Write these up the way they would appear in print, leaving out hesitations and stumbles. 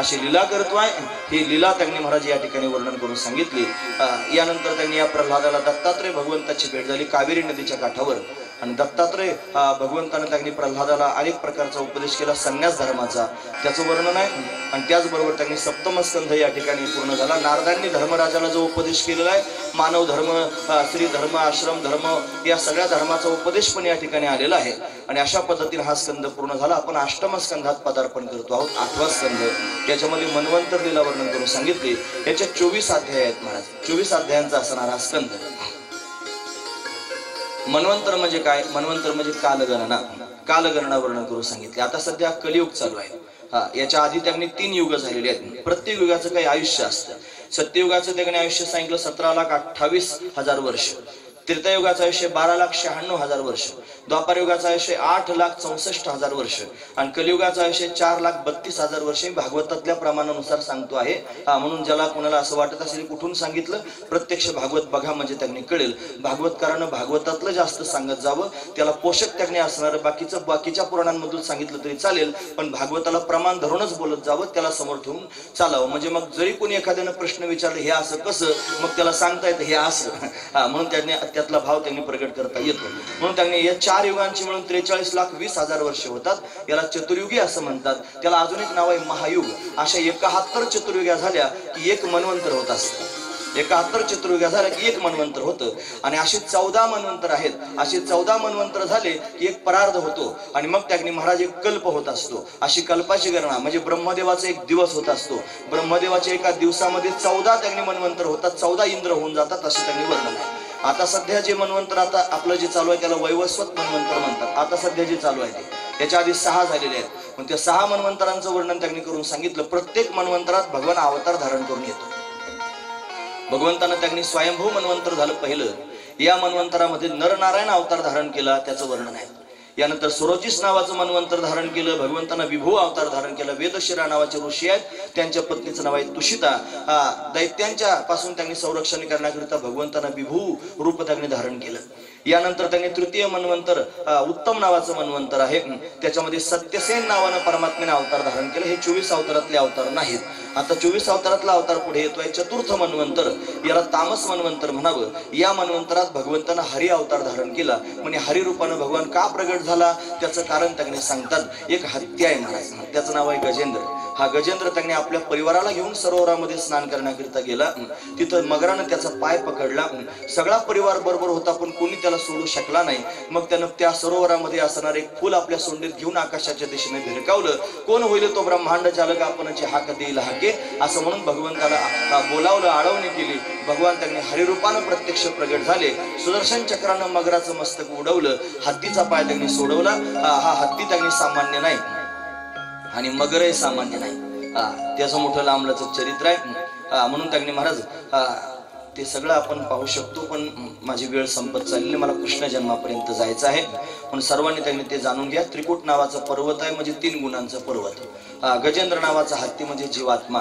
अशी लीला करतोय। ही लीला त्यांनी महाराज या ठिकाणी वर्णन करून सांगितली। यानंतर त्यांनी या प्रल्हादाला दत्तात्रय भगवंताची भेट झाली कावेरी नदीच्या काठावर आणि दत्तात्रय भगवंताने त्यांनी प्रल्हादाला अनेक प्रकारचा उपदेश केला संन्यास धर्माचा, त्याचं वर्णन आहे। आणि त्याचबरोबर त्यांनी सप्तम स्कंध या ठिकाणी पूर्ण झाला। नारदांनी धर्मराजाला जो उपदेश केलेला आहे मानव धर्म, स्त्री धर्म, आश्रम धर्म या सगळ्या धर्माचा उपदेश पण या ठिकाणी आलेला आहे। आणि अशा पद्धतीने हा स्कंद पूर्ण झाला। आपण अष्टम स्कंधात पदार्पण करतो आहोत, 8वा स्कंध। त्याच्यामध्ये मनवंतर लीला वर्णन करून सांगितले। याच्या 24 अध्याय आहेत महाराज, 24 अध्यायांचा असणारा हा स्कंद। मनवंतर म्हणजे काय? मनवंतर म्हणजे कालगणना, कालगणना वर्णन करून सांगितले। आता सध्या कलियुग चालू आहे। याच्या आधी त्यांनी 3 युग झालेले आहेत। प्रत्येक युगाचं काही आयुष्य असतं। सत्ययुगाचं त्यांनी आयुष्य सांगितलं 17,28,000 वर्ष, त्रेतायुगाचं आयुष्य 12,96,000 वर्ष, द्वापार युगाचं आयुष्य 8,64,000 वर्ष आणि कलियुगाचं आयुष्य 4,32,000 वर्ष। भागवतातल्या प्रमाणानुसार सांगतो आहे। म्हणून ज्याला कोणाला असं वाटत असेल कुठून सांगितलं, प्रत्यक्ष भागवत बघा म्हणजे त्यांनी कळेल। भागवतकारानं भागवतातलं जास्त सांगत जावं, त्याला पोषक त्यांनी असणार, बाकीच्या पुराणांमधून सांगितलं तरी चालेल, पण भागवताला प्रमाण धरूनच बोलत जावं, त्याला समोर ठेवून चालावं। म्हणजे मग जरी कोणी एखाद्यानं प्रश्न विचारले हे असं कसं, मग त्याला सांगता येतं हे असं। म्हणून त्यांनी त्यातला भाव त्यांनी प्रकट करता येतो। म्हणून त्यांनी या 4 युगांची मिळून 43,20,000 वर्ष होतात। याला चतुर्युगी असं म्हणतात। त्याला अजून एक नाव आहे महायुग। अशा 71 चतुर्युग्या झाल्या की एक मनवंतर होत असतं। 71 चतुर्युग्या झाल्या की एक मनवंतर होतं। आणि असे 14 मनवंतर आहेत। असे 14 मनवंतर झाले की एक परार्ध होतो आणि मग त्यांनी महाराज एक कल्प होत असतो। अशी कल्पाची गणना म्हणजे ब्रह्मदेवाचा एक दिवस होत असतो। ब्रह्मदेवाच्या एका दिवसामध्ये 14 त्यांनी मनवंतर होतात, 14 इंद्र होऊन जातात, असे त्यांनी वर्णन आहे। आता सध्या जे मनवंतर आता आपलं जे चालू आहे त्याला वैवस्वत मनवंतर म्हणतात। आता सध्या जे चालू आहे ते, याच्या आधी 6 झालेले आहेत। पण त्या 6 मनवंतरांचं वर्णन त्यांनी करून सांगितलं। प्रत्येक मनवंतरात भगवान अवतार धारण करून येतो। भगवंतानं त्यांनी स्वयंभू मनवंतर झालं पहिलं। या मनवंतरामध्ये नरनारायण अवतार धारण केला, त्याचं वर्णन आहे। यानंतर सुरोचिस नावाचं मनवंतर धारण केलं। भगवंतानं विभू अवतार धारण केला। वेदशिरा नावाचे ऋषी आहेत, त्यांच्या पत्नीचं नाव आहे तुषिता। दैत्यांच्या पासून त्यांनी संरक्षण करण्याकरिता भगवंतानं विभू रूप त्यांनी धारण केलं। यानंतर त्यांनी तृतीय मनवंतर उत्तम नावाचं मनवंतर आहे, त्याच्यामध्ये सत्यसेन नावानं परमात्म्याने अवतार धारण केलं। हे 24 अवतारातले अवतार नाहीत। आता 24 अवतारातला अवतार पुढे येतोय चतुर्थ मनवंतर, याला तामस मनवंतर म्हणावं। या मनवंतरात भगवंतानं हरी अवतार धारण केला। म्हणजे हरी रूपानं भगवान का प्रगट झाला त्याचं कारण त्यांनी सांगतात। एक हत्ती आहे महाराज, त्याचं नाव आहे गजेंद्र। हा गजेंद्र त्यांनी आपल्या परिवाराला घेऊन सरोवरामध्ये स्नान करण्याकरिता गेला। तिथं मगरानं त्याचा पाय पकडला। सगळा परिवार बरोबर होता पण कोणी त्याला सोडू शकला नाही। मग त्यानं त्या सरोवरामध्ये असणार एक फुल आपल्या सोंडीत घेऊन आकाशाच्या दिशेने भिरकावलं। कोण होईल तो ब्रह्मांड चालक, आपणची हाक देईल हाके, असं म्हणून भगवंताला बोलावलं, आळवणी केली। भगवान त्यांनी हरिरूपानं प्रत्यक्ष प्रगट झाले। सुदर्शन चक्रानं मगराचं मस्तक उडवलं, हत्तीचा पाय त्यांनी सोडवला। हा हत्ती त्यांनी सामान्य नाही आणि मगरही सामान्य नाही, त्याचं मोठं लांबलचं चरित्र आहे। म्हणून त्यांनी महाराज ते सगळं आपण पाहू शकतो, पण माझी वेळ संपत चालली, मला कृष्ण जन्मापर्यंत जायचं आहे। म्हणून सर्वांनी त्यांनी ते जाणून घ्या। त्रिकूट नावाचा पर्वत आहे म्हणजे 3 गुणांचा पर्वत। गजेंद्र नावाचा हत्ती म्हणजे जीवात्मा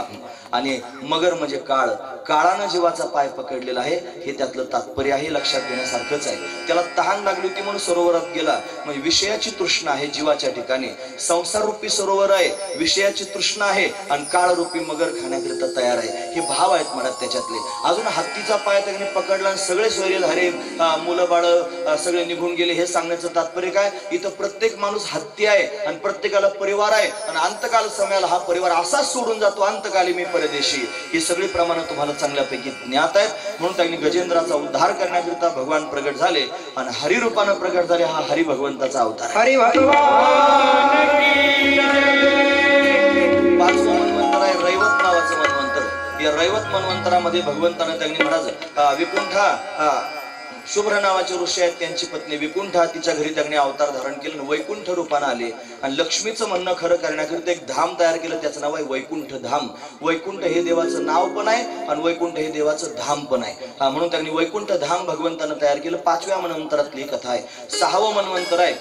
आणि मगर म्हणजे काळ, काळानं जीवाचा पाय पकडलेला आहे, हे त्यातलं तात्पर्य आहे, लक्षात घेण्यासारखंच आहे। त्याला तहान लागली होती म्हणून सरोवरात गेला, म्हणजे विषयाची तृष्णा आहे जीवाच्या ठिकाणी। संसार रूपी सरोवर आहे, विषयाची तृष्णा आहे आणि काळ रूपी मगर खाण्याकरिता तयार आहे, हे भाव आहेत मला त्याच्यातले। अजून हत्तीचा पाय त्यांनी पकडला आणि सगळे स्वैर्यधारे मुलं बाळ सगळे निघून गेले, हे सांगण्याचं तात्पर्य काय? इथं प्रत्येक माणूस हत्ती आहे आणि प्रत्येकाला परिवार आहे आणि अंतकाल समयाला हा परिवार असाच सोडून जातो, अंतकाली मी परदेशी। ही सगळी प्रमाणं तुम्हाला चांगल्यापैकी ज्ञात आहेत। म्हणून त्यांनी गजेंद्राचा उद्धार करण्याकरिता भगवान प्रगट झाले आणि हरिरूपानं प्रगट झाले। हा हरी भगवंताचा अवतार आहे। हरी भगवान की जय। 5वं मनवंतर आहे रैवत नावाचं मनवंतर। या रैवत मनवंतरामध्ये भगवंतानं त्यांनी महाराज विकुंठा शुभ्र नावाचे ऋषी आहेत, त्यांची पत्नी विकुंठा, तिच्या घरी त्यांनी अवतार धारण केलं, वैकुंठ रूपानं आले आणि लक्ष्मीचं म्हणणं खरं करण्याकरिता एक धाम तयार केलं, त्याचं नाव आहे वैकुंठ धाम। वैकुंठ हे देवाचं नाव पण आहे आणि वैकुंठ हे देवाचं धाम पण आहे। म्हणून त्यांनी वैकुंठ धाम भगवंतानं तयार केलं। 5व्या मनवंतरातली कथा आहे। 6वं मनवंतर आहे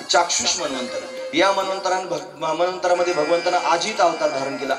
चाक्षुष मनवंतर। या मनवंतरामध्ये भगवंतानं अजित अवतार धारण केला।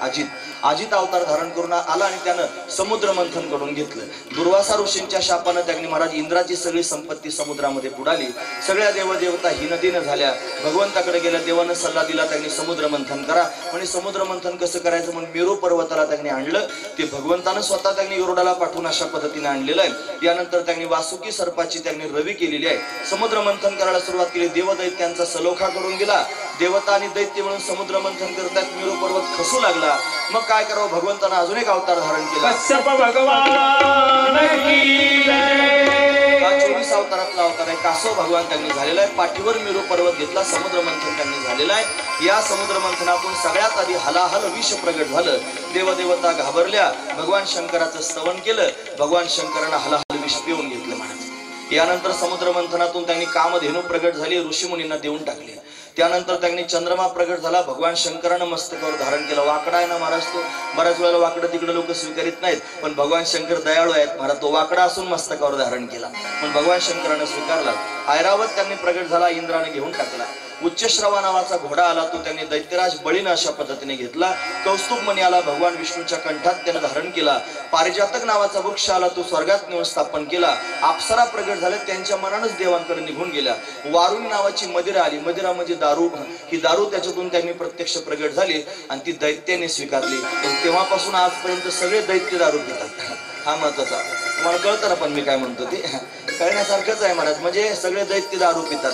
अजित अवतार धारण करून आला आणि त्यानं समुद्र मंथन करून घेतलं। दुर्वासा ऋषींच्या शापानं त्यांनी महाराज इंद्राची सगळी संपत्ती समुद्रामध्ये बुडाली। सगळ्या देवदेवता हिनदिन झाल्या, भगवंताकडे गेल्या। देवानं सल्ला दिला त्यांनी समुद्र मंथन करा म्हणजे समुद्र मंथन कसं करायचं म्हणून मेरू पर्वताला त्यांनी आणलं। ते भगवंतानं स्वतः त्यांनी गरुडाला पाठवून अशा पद्धतीने आणलेलं आहे। यानंतर त्यांनी वासुकी सर्पाची त्यांनी रवी केलेली आहे। समुद्र मंथन करायला सुरुवात केली। देवदैत्यांचा सलोखा करून गेला। देवता आणि दैत्य म्हणून समुद्र मंथन करतात, मेरू पर्वत खसू लागला। मग काय करावं, भगवंतानं अजून एक अवतार धारण केला। कश्यप भगवान की जय। हा 24 अवतारातला अवतार आहे। कासव भगवान त्यांनी झालेला आहे। पाठीवर मेरू पर्वत घेतला, समुद्र मंथन त्यांनी झालेलं आहे। या समुद्र मंथनातून सगळ्यात आधी हलाहल विष प्रगट झालं। देवदेवता घाबरल्या, भगवान शंकराचं स्तवन केलं। भगवान शंकरानं हलाहल विष पिऊन घेतलं महाराज। यानंतर समुद्र मंथनातून त्यांनी कामधेनू प्रगट झाली, ऋषीमुनींना देऊन टाकली। त्यानंतर त्यांनी चंद्रमा प्रगट झाला, भगवान शंकरानं मस्तकावर धारण केलं। वाकडा आहे ना महाराज तो, बऱ्याच वेळेला वाकडं तिकडे लोक स्वीकारित नाहीत, पण भगवान शंकर दयाळू आहेत महाराज। तो वाकडा असून मस्तकावर धारण केला, पण भगवान शंकरानं स्वीकारला। ऐरावत त्यांनी प्रगट झाला, इंद्राने घेऊन टाकला। उच्चश्रवा नावाचा घोडा आला, तो त्यांनी दैत्यराज बळीनं अशा पद्धतीने घेतला। कौस्तुभ मणी आला, भगवान विष्णूच्या कंठात त्यानं धारण केला। पारिजातक नावाचा वृक्ष आला, तो स्वर्गात नेऊन स्थापन केला। अप्सरा प्रगट झाले, त्यांच्या मनानच देवांकडे निघून गेल्या। वारुणी नावाची मदिरा आली, मदिरा म्हणजे दारू, ही दारू त्याच्यातून त्यांनी प्रत्यक्ष प्रगट झाली आणि ती दैत्याने स्वीकारली। तेव्हापासून आजपर्यंत सगळे दैत्य दारू पितात। हा महत्वाचा, तुम्हाला कळतं ना पण मी काय म्हणतो ते कळण्यासारखंच आहे महाराज। म्हणजे सगळे दैत्य दारू पितात।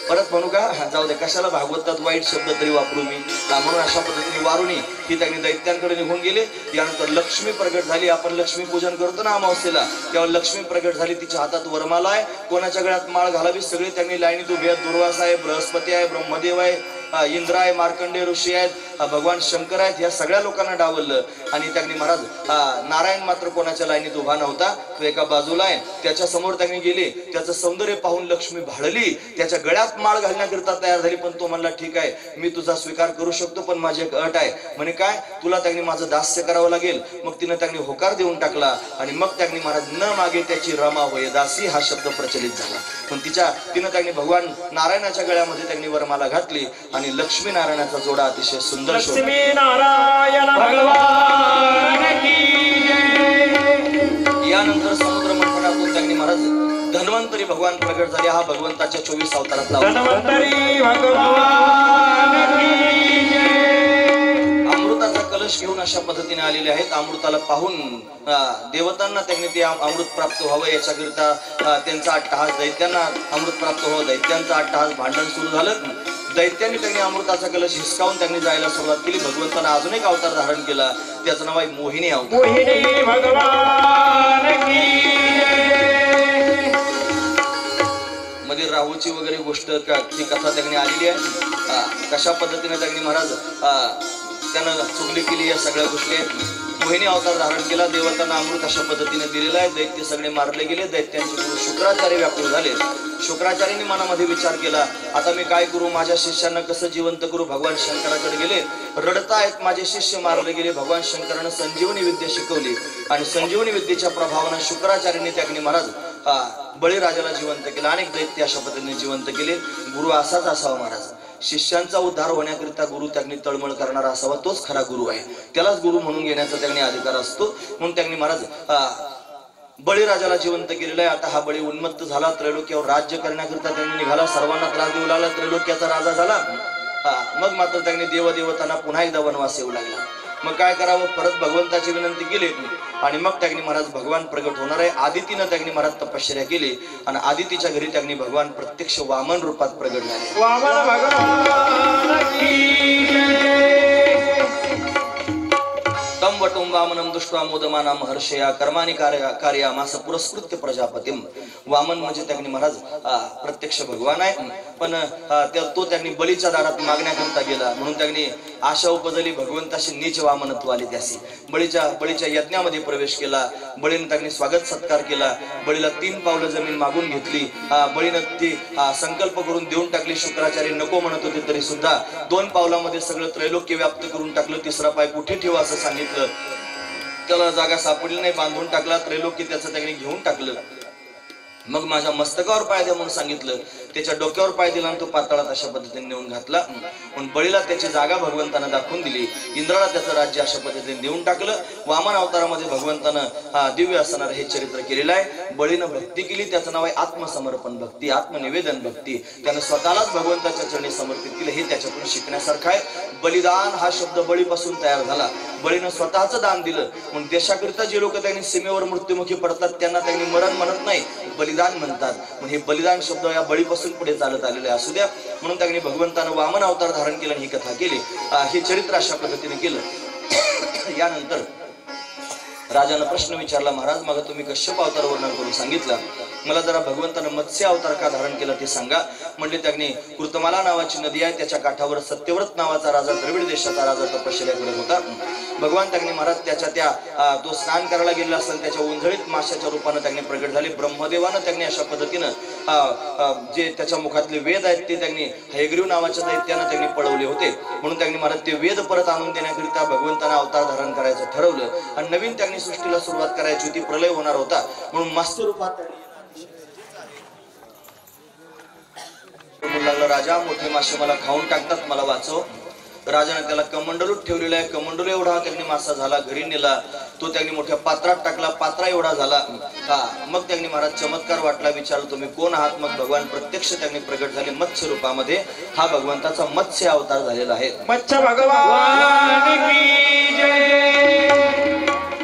परत म्हणू का, जाऊ दे, कशाला भागवतात वाईट शब्द तरी वापरू मी। म्हणून अशा पद्धतीने वारुणी ही त्यांनी दैत्यांकडे निघून गेले। यानंतर लक्ष्मी प्रगट झाली। आपण लक्ष्मी पूजन करतो ना अमावस्येला, तेव्हा लक्ष्मी प्रगट झाली। तिच्या हातात वरमाला आहे, कोणाच्या गळ्यात माळ घालावी सगळे त्यांनी लाईनीत उभे आहेत। दुर्वासा आहे, बृहस्पती आहे, ब्रह्मदेव आहे, इंद्र आहे, मार्कंडेय ऋषी आहेत, भगवान शंकर आहेत। या सगळ्या लोकांना डावललं आणि त्यांनी महाराज नारायण मात्र कोणाच्या लाईनीत उभा नव्हता, तो एका बाजूला आहे। त्याच्या समोर त्यांनी गेले, त्याचं सौंदर्य पाहून लक्ष्मी भाळली, त्याच्या गळ्यात माळ घालण्याकरिता तयार झाली। पण तो म्हणला ठीक आहे, मी तुझा स्वीकार करू शकतो, पण माझी एक अट आहे। म्हणे काय, तुला त्यांनी माझं दास्य करावं लागेल। मग तिनं त्यांनी होकार देऊन टाकला आणि मग त्यांनी महाराज न मागे त्याची रमा होय दासी हा शब्द प्रचलित झाला। पण तिनं त्यांनी भगवान नारायणाच्या गळ्यामध्ये त्यांनी वरमाला घातली आणि लक्ष्मी नारायणाचा जोडा अतिशय सुंदर लक्ष्मी नारायण भगवान की जय। यानंतर समुद्र मंथनातून त्यांनी महाराज धन्वंतरी भगवान प्रगट झाले। हा भगवंताच्या 24 अवतारातला धन्वंतरी भगवान की जय। अमृताचा कलश घेऊन अशा पद्धतीने आलेले आहेत। अमृताला पाहून देवतांना त्यांनी ते अमृत प्राप्त व्हावं याच्याकरिता त्यांचा अट्टहास, दैत्यांना अमृत प्राप्त व्हावं, दैत्यांचा अट्टहास, भांडण सुरू झालं। दैत्यांनी त्यांनी अमृताचा कलश हिसकावून त्यांनी जायला सुरुवात केली। भगवंतानं अजून एक अवतार धारण केला, त्याचं नाव आहे मोहिनी अवतार। मोहिनी भगवान की जय। मध्ये राहूची वगैरे गोष्ट ती कथा त्यांनी आलेली आहे। कशा पद्धतीने त्यांनी महाराज त्यानं चुगली केली, या सगळ्या गोष्टी आहेत। मोहिनी अवतार धारण केला, देवतांना अमृत अशा पद्धतीने दिलेला आहे। दैत्य सगळे मारले गेले। दैत्यांचे गुरु शुक्राचार्य व्याकुळ झाले। शुक्राचार्यांनी मनामध्ये विचार केला, आता मी काय करू, माझ्या शिष्यांना कसं जिवंत करू। भगवान शंकराकडे गेले, रडतायत, माझे शिष्य मारले गेले। भगवान शंकरानं संजीवनी विद्या शिकवली आणि संजीवनी विद्येच्या प्रभावानं शुक्राचार्यांनी त्यांनी महाराज बळीराजाला जिवंत केलं। अनेक दैत्य अशा पद्धतीने जिवंत केले। गुरु असाच असावा महाराज, शिष्यांचा उद्धार होण्याकरिता गुरु त्यांनी तळमळ करणारा असावा, तोच खरा गुरु आहे। त्यालाच गुरु म्हणून घेण्याचा त्यांनी अधिकार असतो। म्हणून त्यांनी महाराज बळीराजाला जिवंत केलेलं आहे। आता हा बळी उन्मत्त झाला, त्रैलोक्यावर राज्य करण्याकरिता त्यांनी निघाला, सर्वांना त्रास देऊ लागला, त्रैलोक्याचा राजा झाला। मग मात्र त्यांनी देवदेवतांना पुन्हा एकदा वनवास येऊ लागला। मग काय करावं, परत भगवंताची विनंती केली आणि मग त्यांनी महाराज भगवान प्रगट होणार आहे। आदितीनं त्यांनी महाराज तपश्चर्या केली आणि आदितीच्या घरी त्यांनी भगवान प्रत्यक्ष वामन रूपात प्रगट झाले। वामन भगवान की जय। तम वटुं वामनं दृष्ट्वा मोदमाना महर्षया कर्माणि कार्यामास पुरस्कृत्य प्रजापतिम। वामन म्हणजे त्यांनी महाराज प्रत्यक्ष भगवान आहे, पण तो त्यांनी बळीच्या दारात मागण्याकरता गेला, म्हणून त्यांनी आशा उपजली, भगवंताशी नीच वामनत्व आले त्यासी। बळीच्या यज्ञामध्ये प्रवेश केला। बळीने त्यांनी स्वागत सत्कार केला। बळीला 3 पावलं जमीन मागून घेतली। बळीनं ती संकल्प करून देऊन टाकली। शुक्राचार्य नको म्हणत होते तरी सुद्धा 2 पावलामध्ये सगळं त्रैलोक्य व्याप्त करून टाकलं। 3रा पाय कुठे ठेवा असं सांगितलं, त्याला जागा सापडली नाही, बांधून टाकला। त्रैलोक्य त्याचं त्यांनी घेऊन टाकलं। मग माझ्या मस्तकावर पाय द्या म्हणून सांगितलं, त्याच्या डोक्यावर पाय दिला आणि तो पाताळात अशा पद्धतीने नेऊन घातला. म्हणून बळीला त्याची जागा भगवंतानं दाखवून दिली. इंद्राला त्याचं राज्य अशा पद्धतीने देऊन टाकलं. वामन अवतारामध्ये भगवंतानं दिव्य असणार हे चरित्र केलेलं आहे. बळीनं भक्ती केली, त्याचं नाव आहे आत्मसमर्पण भक्ती, आत्मनिवेदन भक्ती. त्यानं स्वतःलाच भगवंताच्या चरणी समर्पित केलं. हे त्याच्यातून शिकण्यासारखं आहे. बलिदान हा शब्द बळीपासून तयार झाला. बळीनं स्वतःचं दान दिलं. म्हणून देशाकरिता जे लोक त्यांनी सीमेवर मृत्युमुखी पडतात त्यांना त्यांनी मरण म्हणत नाही, बलिदान म्हणतात. म्हणजे हे बलिदान शब्द या बळीपासून पुढे चालत आलेले असू द्या. म्हणून त्यांनी भगवंतानं वामन अवतार धारण केला, ही कथा केली. हे चरित्र अशा पद्धतीने केलं. यानंतर राजानं प्रश्न विचारला, महाराज मग तुम्ही कश्यप अवतार वर्णन करून सांगितलं, मला जरा भगवंतानं मत्स्य अवतार का धारण केला ते सांगा. म्हणजे त्यांनी कृतमाला नावाची नदी आहे, त्याच्या काठावर सत्यव्रत नावाचा राजा, द्रविड देशाचा राजा तपश्चर्या करत होता. भगवान त्यांनी महाराज त्याच्या तो स्नान करायला गेलेला असताना त्याच्या उंजळीत माशाच्या रूपानं त्यांनी प्रगट झाले. ब्रह्मदेवानं त्यांनी अशा पद्धतीनं जे त्याच्या मुखातले वेद आहेत ते त्यांनी हयग्रीव नावाच्या दैत्यानं त्यांनी पळवले होते. म्हणून त्यांनी महाराज ते वेद परत आणून देण्याकरिता भगवंतानं अवतार धारण करायचं ठरवलं. आणि नवीन त्यांनी सृष्टीला सुरुवात करायची होती, प्रलय होणार होता. म्हणून मत्स्य रूपात लागला, राजा मोठे मासे मला खाऊन टाकतात, मला वाचव. राजाने त्याला कमंडलूत ठेवलेला आहे. कमंडलू एवढा त्यांनी मासा झाला, घरी नेला. तो त्यांनी मोठ्या पात्रात टाकला, पात्रा एवढा झाला. मग त्यांनी महाराज चमत्कार वाटला, विचारलं तुम्ही कोण आहात. मग भगवान प्रत्यक्ष त्यांनी प्रगट झाले मत्स्य रूपामध्ये. हा भगवंताचा मत्स्य अवतार झालेला आहे. मत्स्य भगवान की जय.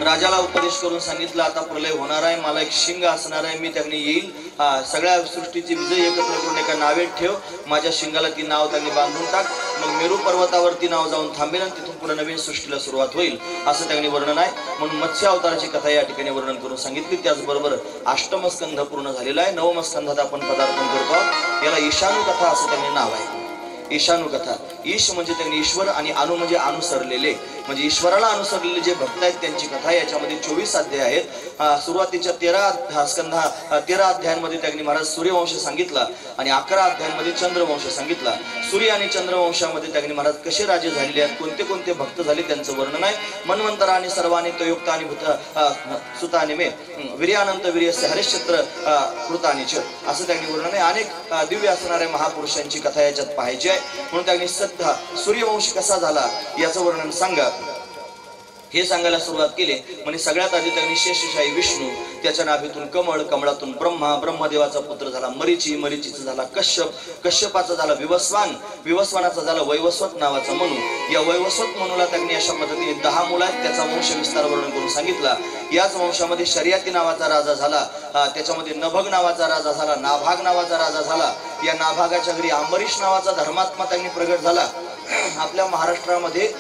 राजाला उपदेश करून सांगितलं, आता प्रलय होणार आहे, मला एक शिंग असणार आहे, मी त्यांनी येईल, सगळ्या सृष्टीचे विजय एकत्र करून एका नावेत ठेव, माझ्या शिंगाला ती नाव त्यांनी बांधून टाक, मग मेरू पर्वतावरती नाव जाऊन थांबेल आणि तिथून पुढे नवीन सृष्टीला सुरुवात होईल, असं त्यांनी वर्णन आहे. म्हणून मत्स्य अवताराची कथा या ठिकाणी वर्णन करून सांगितली. त्याचबरोबर अष्टम स्कंध पूर्ण झालेला आहे. नवम स्कंधात आपण पदार्पण करतो आहोत. याला ईशानु कथा असं त्यांनी नाव आहे. ईशानु कथा, ईश म्हणजे त्यांनी ईश्वर आणि अनु म्हणजे अनुसरलेले, म्हणजे ईश्वराला अनुसरलेले जे भक्त आहेत त्यांची कथा. याच्यामध्ये 24 अध्याय आहेत. सुरुवातीच्या 13 अध्यायांमध्ये त्यांनी महाराज सूर्यवंश सांगितला आणि 11 अध्यायांमध्ये चंद्रवंश सांगितला. सूर्य आणि चंद्रवंशामध्ये त्यांनी महाराज कसे राजे झालेले आहेत, कोणते कोणते भक्त झाले त्यांचं वर्णन आहे. मन्वंतरा आणि सर्वानी तयुक्त आणि सुतानी मे वीर्यानंत वीर्यस्य हरिश्चंद्र कृतानीच असं त्यांनी वर्णन आहे. अनेक दिव्य असणाऱ्या महापुरुषांची कथा याच्यात पाहायची आहे. म्हणून त्यांनी सध्या सूर्यवंश कसा झाला याचं वर्णन सांगा हे सांगायला सुरुवात केली. म्हणजे सगळ्यात आधी त्यांनी शेषशाही विष्णू, त्याच्या नाभीतून कमळ, कमळातून ब्रह्मा, ब्रह्मदेवाचा पुत्र झाला मरीची, मरीचीचा झाला कश्यप, कश्यपाचा झाला विवस्वान, विवस्वानाचा झाला वैवस्वत नावाचा मनू. या वैवस्वत मनूला त्यांनी अशा पद्धतीने 10 मुलं आहेत, त्याचा वंश विस्तार वर्णन करून सांगितला. याच वंशामध्ये शर्याती नावाचा राजा झाला, त्याच्यामध्ये नभग नावाचा राजा झाला, नाभाग नावाचा राजा झाला. या नाभागाच्या घरी अंबरीश नावाचा धर्मात्मा त्यांनी प्रगट झाला. आपल्या महाराष्ट्रामध्ये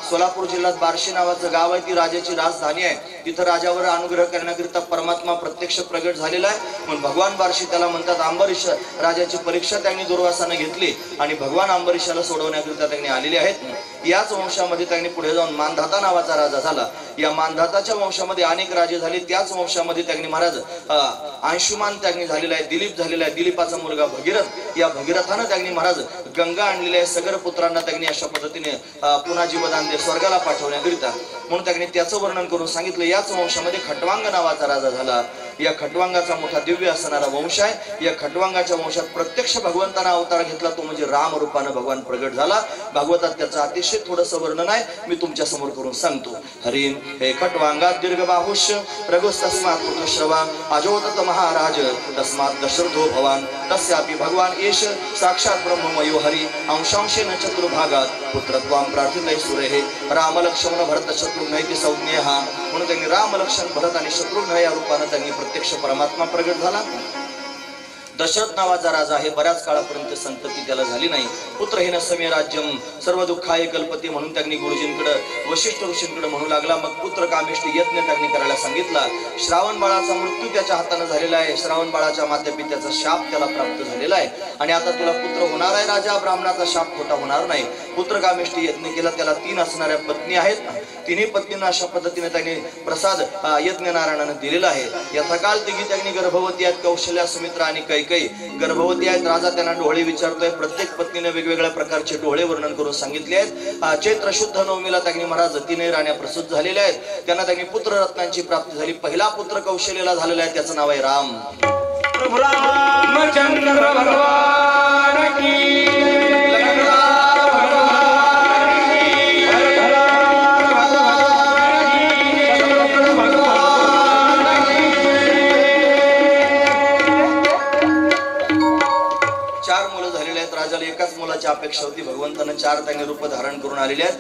सोलापूर जिल्ह्यात बार्शी नावाचं गाव आहे, ती राजाची राजधानी आहे. तिथं राजावर अनुग्रह करण्याकरिता परमात्मा प्रत्यक्ष प्रगट झालेला आहे. म्हणून भगवान बार्शी त्याला म्हणतात. अंबरीश राजाची परीक्षा त्यांनी दुर्वासाने घेतली आणि भगवान अंबरीशाला सोडवण्याकरिता त्यांनी आलेले आहेत. याच वंशामध्ये त्यांनी पुढे जाऊन मानधाता नावाचा राजा झाला. या मानधाताच्या वंशामध्ये अनेक राजे झाले. त्याच वंशामध्ये त्यांनी महाराज अंशुमान त्यांनी झालेला आहे, दिलीप झालेला आहे. दिलीपाचा मुलगा भगीरथ, या भगीरथानं त्यांनी महाराज गंगा आणलेली आहे. सगर पुत्रांना त्यांनी अशा पद्धतीने पुन्हा जीवदान दे स्वर्गाला पाठवण्याकरिता. म्हणून त्यांनी त्याचं वर्णन करून सांगितलं. याच वंशामध्ये खटवांग नावाचा राजा झाला. या खटवांगाचा मोठा दिव्य असणारा वंश आहे. या खटवांगाच्या वंशात प्रत्यक्ष भगवंताना अवतार घेतला, तो म्हणजे राम रूपानं भगवान प्रगट झाला. भागवतात त्याचं अतिशय थोडंसं वर्णन आहे, मी तुमच्या समोर करून सांगतो. हरिम हे खटवांगात दीर्घ बाहुष्य रघुस्तस्मात् पुत्र श्रवा अजोतत महाराज तस्मात् दशरथो भवान तस्यापि भगवान एष साक्षात ब्रह्ममयो हरि अंशांशेन चतुर्भागात पुत्रत्वां प्रार्थितै सुरेः राम लक्ष्मण भरत शत्रुघ्न संज्ञेः. म्हणून त्यांनी राम लक्ष्मण भरत आणि शत्रुघ्न या रूपानं त्यांनी प्रत्यक्ष परमात्मा प्रगट झाला. दशरथ नावाचा राजा आहे, बऱ्याच काळापर्यंत संतती त्याला झाली नाही. पुत्रहीन समे राज्यम सर्व दुःखाय कल्पती म्हणून त्यांनी गुरुजींकडे वशिष्ठ ऋषींकडे म्हणू लागला. मग पुत्र कामेष्टी यज्ञ त्यांनी करायला सांगितला. श्रावण बाळाचा मृत्यू त्याच्या हाताने झालेला आहे. श्रावण बाळाच्या मातेपित्याचा शाप त्याला प्राप्त झालेला आहे आणि आता तुला पुत्र होणार आहे राजा, ब्राह्मणाचा शाप खोटा होणार नाही. पुत्र कामेष्टी यज्ञ केला. त्याला 3 असणाऱ्या पत्नी आहेत. तिन्ही पत्नींना अशा पद्धतीने त्यांनी प्रसाद यज्ञ नारायणाने दिलेला आहे. यथाकाल तिघी त्यांनी गर्भवती आहेत. कौशल्या, सुमित्रा आणि कैकई गर्भवती आहेत. राजा त्यांना डोळे विचारतोय. प्रत्येक पत्नीने वेगवेगळ्या प्रकारचे डोळे वर्णन करून सांगितले आहेत. चैत्र शुद्ध नवमीला त्यांनी महाराज 3 राण्या प्रसूत झालेल्या आहेत. त्यांना त्यांनी पुत्ररत्नांची प्राप्ती झाली. पहिला पुत्र कौशल्याला झालेला आहे, त्याचं नाव आहे राम. प्रभु रामचंद्र भगवान की लखनलाल भगवान की भरतलाल भगवान की शत्रुघ्न भगवान की। चार मुलं झालेले आहेत राजाला एकाच मुलाची अपेक्षा होती भगवंतानं चार त्यांनी रूप धारण करून आलेले आहेत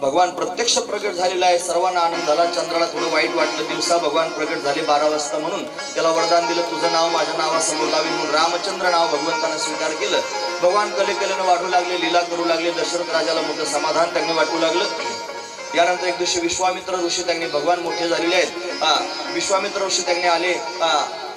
भगवान प्रत्यक्ष प्रगट झालेला आहे सर्वांना आनंद झाला चंद्राला थोडं वाईट वाटलं दिवसा भगवान प्रगट झाले 12 वाजता म्हणून त्याला वरदान दिलं तुझं नाव माझ्या नावासमोर लावीन म्हणून रामचंद्र नाव भगवंतानं स्वीकार केलं भगवान कलेनं वाढू लागले लीला करू लागले दशरथ राजाला मोठं समाधान त्यांनी वाटू लागलं यानंतर एक दिवशी विश्वामित्र ऋषी त्यांनी भगवान मोठे झालेले आहेत विश्वामित्र ऋषी त्यांनी आले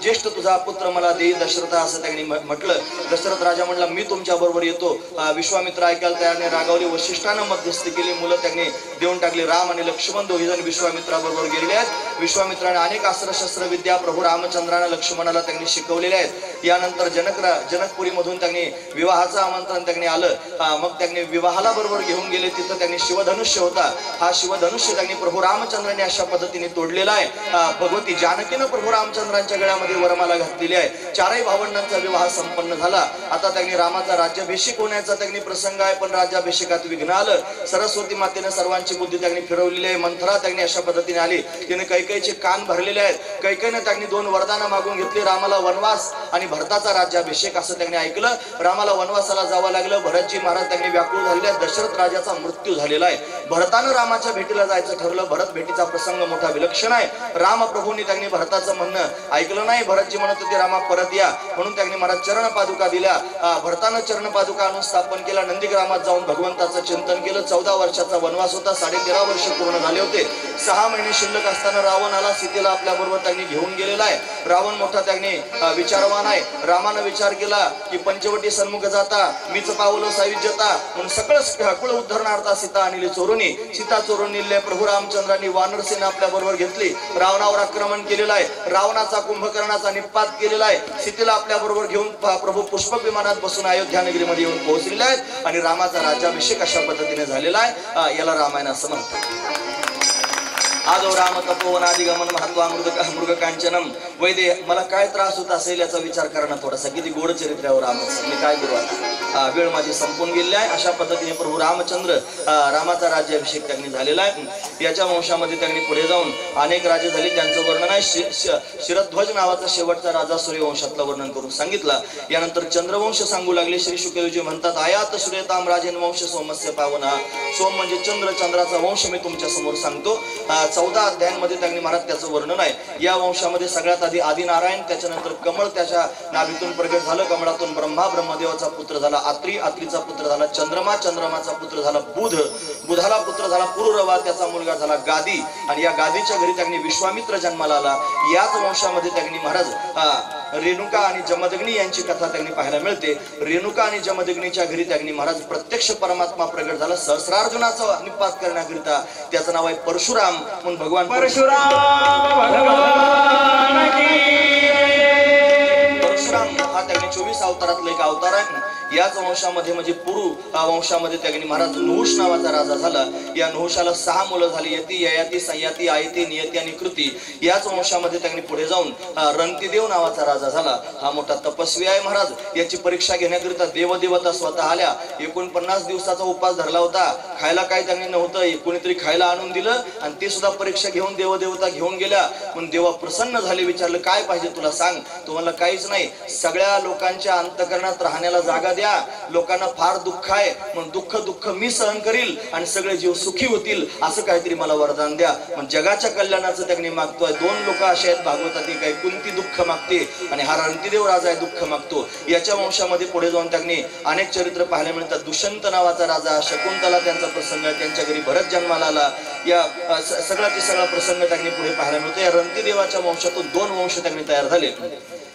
ज्येष्ठ तुझा पुत्र मला देई दशरथ असं त्यांनी म्हटलं दशरथ राजा म्हणला मी तुमच्या बरोबर येतो विश्वामित्र ऐकायला तयारने रागावले वशिष्ठानं मध्यस्थी केली मुलं त्यांनी देऊन टाकली राम आणि लक्ष्मण दोघे जण विश्वामित्राबरोबर गेलेले आहेत विश्वामित्राने अनेक अस्त्रशस्त्र विद्या प्रभू रामचंद्रानं लक्ष्मणाला त्यांनी शिकवलेल्या आहेत यानंतर जनकपुरी मधून त्यांनी विवाहाचं आमंत्रण त्यांनी आलं मग त्यांनी विवाहाला बरोबर घेऊन गेले तिथं त्यांनी शिवधनुष्य होता हा शिवधनुष्य त्यांनी प्रभू रामचंद्राने अशा पद्धतीने तोडलेला आहे भगवती जानकीनं प्रभू रामचंद्रांच्या गळ्यामध्ये वरमाला घातलेली आहे चारही भावंडांचा विवाह संपन्न झाला आता त्यांनी रामाचा राज्याभिषेक होण्याचा त्यांनी प्रसंग आहे पण राज्याभिषेकात विघ्न आलं सरस्वती मातेनं सर्वांची बुद्धी त्यांनी फिरवलेली आहे मंथरा त्यांनी अशा पद्धतीने आली तिने कैकेयीचे कान भरलेले आहेत कैकेयीने त्यांनी 2 वरदानं मागून घेतली रामाला वनवास आणि भरताचा राज्याभिषेक असं त्यांनी ऐकलं रामाला वनवासाला जावं लागलं भरतजी महाराज त्यांनी व्याकुळ झालेले आहेत दशरथ राजाचा मृत्यू झालेला आहे भरतानं रामाच्या भेटीला जायचं ठरलं भरत भेटीचा प्रसंग मोठा विलक्षण आहे राम प्रभूंनी त्यांनी भरताचं म्हणणं ऐकलं नाही भरतजी म्हणत होते रामा परत या म्हणून त्यांनी मला चरण पादुका दिल्या भरतानं चरण पादुका आणून स्थापन केला नंदीग्रामात जाऊन भगवंताचं चिंतन केलं 14 वर्षाचा वनवास होता 13.5 वर्ष पूर्ण झाले होते 6 महिने शिल्लक असताना रावण आला सीतेला आपल्या बरोबर त्यांनी घेऊन गेलेला आहे रावण मोठा त्यांनी विचारवान आहे रामानं विचार केला की पंचवटी सन्मुख जाता मीच पावलो सायुज्यता म्हणून सगळं कुळ उद्धरणार्था सीता आणली चोरुनी सीता चोरून नेले प्रभू रामचंद्रांनी वानरसेना आपल्या बरोबर घेतली रावणावर आक्रमण केलेलं आहे रावणाचा कुंभकर्णाचा निपात केलेला आहे सीतेला आपल्या बरोबर घेऊन प्रभू पुष्पक विमानात बसून अयोध्या नगरीमध्ये येऊन पोहोचलेले आहेत आणि रामाचा राज्याभिषेक अशा पद्धतीने झालेला आहे याला रामायण असं म्हणतात आदो राम तपोवनादि गमन महत्वा मृग कांचनम वैदे मला काय त्रास होत असेल याचा विचार करणं थोडासा किती गोड चरित्र्यावर रामाचं मी काय करू आता वेळ माझी संपून गेली आहे अशा पद्धतीने प्रभू रामचंद्र रामाचा राज्याभिषेक त्यांनी झालेला आहे याच्या वंशामध्ये त्यांनी पुढे जाऊन अनेक राजे झाले त्यांचं वर्णन आहे शिरध्वज नावाचा शेवटचा राजा सूर्यवंशातलं वर्णन करून सांगितलं यानंतर चंद्रवंश सांगू लागले श्री शुकदेवजी म्हणतात आयात सूर्यताम राजेन वंश सोमस्य पावना सोम म्हणजे चंद्र चंद्राचा वंश मी तुमच्या समोर सांगतो 14 अध्यायांमध्ये त्यांनी महाराज त्याचं वर्णन आहे या वंशामध्ये सगळ्यात आधी आदिनारायण त्याच्यानंतर कमळ त्याच्या नाभीतून प्रगट झालं कमळातून ब्रह्मा ब्रह्मदेवाचा पुत्र झाला आत्रीचा पुत्र झाला चंद्रमाचा पुत्र झाला बुधाला पुत्र झाला पुरुरवा त्याचा मुलगा झाला गादी आणि या गादीच्या घरी त्यांनी विश्वामित्र जन्माला आला याच वंशामध्ये त्यांनी महाराज रेणुका आणि जमदग्नी यांची कथा त्यांनी पाहायला मिळते रेणुका आणि जमदग्नीच्या घरी त्यांनी महाराज प्रत्यक्ष परमात्मा प्रगट झाला सहस्रार्जुनाचा निपात करण्याकरिता त्याचं नाव आहे परशुराम म्हणून भगवान परशुराम भगवान की परशुराम हा त्यांनी 24 अवतारातला एक अवतार आहे याच वंशामध्ये म्हणजे पुरु वंशामध्ये त्यांनी महाराज नहुष नावाचा राजा झाला या नहुषाला 6 मुलं झाली यती ययाती संयाती आयती नियती आणि कृती याच वंशामध्ये त्यांनी पुढे जाऊन रंतिदेव नावाचा राजा झाला हा मोठा तपस्वी आहे महाराज याची परीक्षा घेण्याकरिता देवदेवता स्वतः आल्या 49 दिवसाचा उपास धरला होता खायला काय त्यांनी नव्हतं कोणीतरी खायला आणून दिलं आणि ते सुद्धा परीक्षा घेऊन देवदेवता घेऊन गेल्या म्हणून देवा प्रसन्न झाले विचारलं काय पाहिजे तुला सांग तुम्हाला काहीच नाही सगळ्या लोकांच्या अंतकरणात राहण्याला जागा द्या लोकांना फार दुःख आहे म्हणून दुःख मी सहन करील आणि सगळे जीव सुखी होतील असं काहीतरी मला वरदान द्या मग जगाच्या कल्याणाचं त्यांनी मागतोय 2 लोक असे आहेत भागवतातील काही कुंती दुःख मागते आणि हा रणतिदेव राजा आहे दुःख मागतो याच्या वंशामध्ये पुढे जाऊन त्यांनी अनेक चरित्र पाहायला मिळतात दुष्यंत नावाचा राजा शकुंतला त्यांचा प्रसंग त्यांच्या घरी भरत जन्माला आला या सगळा प्रसंग त्यांनी पुढे पाहायला मिळतो या रणतिदेवाच्या वंशातून 2 वंश त्यांनी तयार झाले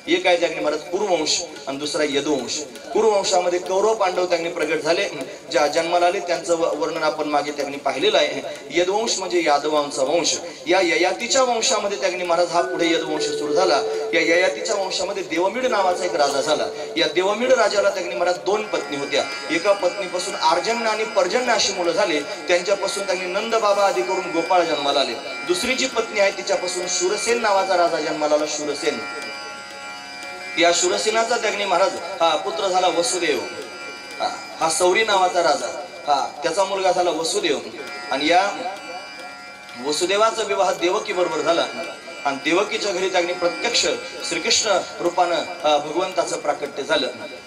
एक आहे त्यांनी महाराज कुरुवंश आणि दुसरा यदुवंश कुरुवंशामध्ये कौरव पांडव त्यांनी प्रगट झाले ज्या जन्माला आले त्यांचं वर्णन आपण मागे त्यांनी पाहिलेलं आहे यदुवंश म्हणजे यादवांचा वंश या ययातीच्या वंशामध्ये त्यांनी महाराज हा पुढे यदुवंश सुरू झाला या ययातीच्या वंशामध्ये देवमीड नावाचा एक राजा झाला या देवमीड राजाला त्यांनी महाराज 2 पत्नी होत्या एका पत्नीपासून अर्जन्य आणि पर्जन्य अशी मुलं झाले त्यांच्यापासून त्यांनी नंद बाबा आदी करून गोपाळ जन्माला आले दुसरी जी पत्नी आहे तिच्यापासून शूरसेन नावाचा राजा जन्माला आला शूरसेन या शूरसेनाचा त्यागनी महाराज हा पुत्र झाला वसुदेव, हा सौरी नावाचा राजा, त्याचा मुलगा झाला वसुदेव. आणि या वसुदेवाचा विवाह देवकी बरोबर झाला आणि देवकीच्या घरी त्यांनी प्रत्यक्ष श्रीकृष्ण रूपानं भगवंताचं प्राकट्य झालं.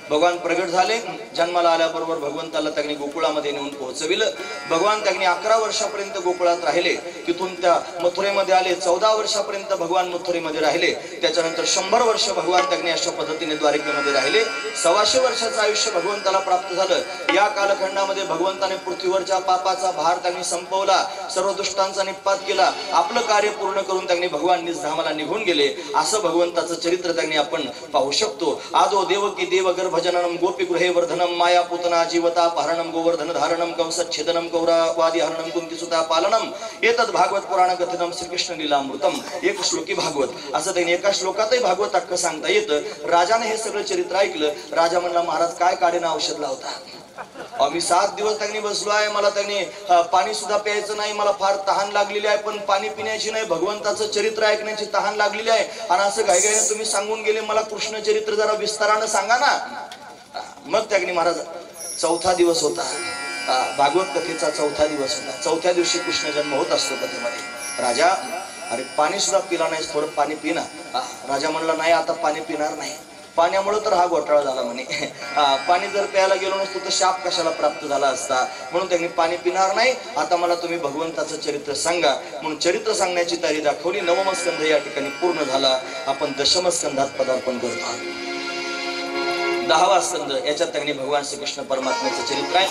भगवान प्रगट झाले. जन्माला आल्याबरोबर भगवंताला त्यांनी गोकुळामध्ये नेऊन पोहोचविलं. भगवान त्यांनी 11 वर्षापर्यंत गोकुळात राहिले. तिथून त्या मथुरेमध्ये आले. 14 वर्षापर्यंत भगवान मथुरेमध्ये राहिले. त्याच्यानंतर 100 वर्ष भगवान त्यांनी अशा पद्धतीने द्वारकेमध्ये राहिले. 125 वर्षाचं आयुष्य भगवंताला प्राप्त झालं. या कालखंडामध्ये भगवंताने पृथ्वीवरच्या पापाचा भार त्यांनी संपवला, सर्व दुष्टांचा निपात केला. आपलं कार्य पूर्ण करून त्यांनी भगवान निजधामाला निघून गेले. असं भगवंताचं चरित्र त्यांनी आपण पाहू शकतो. आदो देवकी देव गर्भजननम गोपी गृहे वर्धनम माया पूतना जीवता पारणम गोवर्धन धारणम कंसच्छेदनम कौरवादी हरणम कुंतीसुता पालनम एतद भागवत पुराण कथनम श्रीकृष्ण लीलामृतम. एक श्लोकी भागवत असं त्यांनी एका श्लोकातही भागवत अख्खं सांगता येतं. राजाने हे सगळं चरित्र ऐकलं. राजा म्हणला, महाराज काय काढीनं औषध लावता? आम्ही 7 दिवस त्यांनी बसलो आहे, मला त्यांनी पाणी सुद्धा प्यायचं नाही, मला फार तहान लागलेली आहे, पण पाणी पिण्याची नाही, भगवंताचं चरित्र ऐकण्याची तहान लागलेली आहे. आणि असं घाईघाईने तुम्ही सांगून गेले, मला कृष्ण चरित्र जरा विस्तारानं सांगा ना. मग त्यांनी महाराज 4था दिवस होता, भागवत कथेचा 4था दिवस होता. 4थ्या दिवशी कृष्ण जन्म होत असतो कथेमध्ये. राजा, अरे पाणी सुद्धा पिला नाहीस, थोडं पाणी पिना. राजा म्हणला, नाही आता पाणी पिणार नाही. पाण्यामुळे तर हा घोटाळा झाला म्हणे. पाणी जर प्यायला गेलो नसतो तर शाप कशाला प्राप्त झाला असता. म्हणून त्यांनी पाणी पिणार नाही. आता मला तुम्ही भगवंताचं चरित्र सांगा. म्हणून चरित्र सांगण्याची तयारी दाखवली. 9वा स्कंध या ठिकाणी पूर्ण झाला. आपण 10म स्कंधात पदार्पण करतो. 10वा स्कंध याच्यात त्यांनी भगवान श्रीकृष्ण परमात्म्याचं चरित्र आहे.